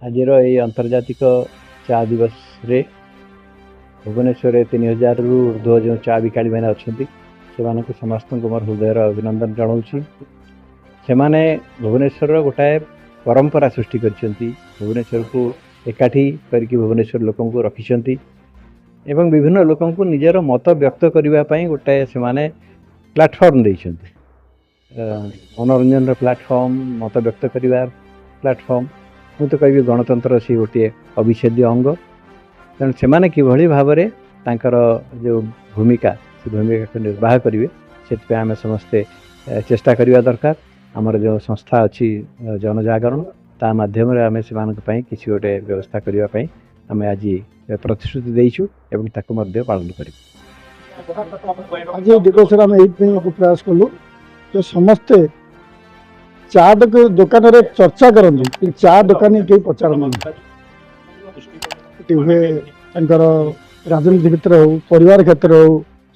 आज अंतर्जातिक चा दिवस रे भुवनेश्वर 3000 रु ऊर्ध्व जो चा विकाड़ी मैंने अच्छा से समस्त को मोर हृदय अभिनंदन जनाऊँ से भुवनेश्वर गोटाए परंपरा सृष्टि कर भुवनेश्वर को एकाठी करके भुवनेश्वर लोक को रखिंट एवं विभिन्न लोक निजर मत व्यक्त करने गोटाए से प्लाटफर्म देते मनोरंजन प्लाटफर्म मत व्यक्त कर प्लाटफर्म मुझे तो कह गणतंत्र से गोटे अविच्छेद्य अंग तेणु से किभली भाव जो भूमिका से भूमिका को निर्वाह करेंगे से आम समस्ते चेष्टा करने दरकार आमर जो संस्था अच्छी जनजागरण ता माध्यम आम से किसी गोटे व्यवस्था करने आम आज प्रतिश्रुति देचु एवं ताकू पालन कर आज दिवस आम ये प्रयास कलु जो समस्ते चा दुकान रे चर्चा करते चा दुकानी कई पचार हुए राजनीति क्षेत्र हो परिवार क्षेत्र हो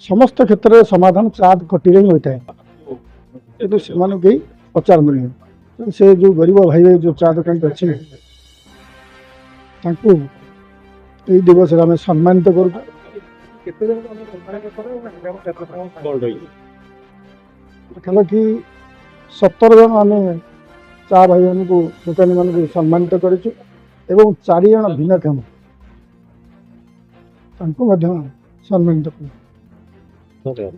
समस्त क्षेत्र में समाधान चा कटी ही होता है कि से कई पचार मिले से जो गरीब भाई भाई जो चा दुकान अच्छे दिवस आम सम्मानित कर कि 17 जन आम चा भाई मान को दुकानी मान को सम्मानित कर 4 जन भिन्नक्षम सम्मानित कर।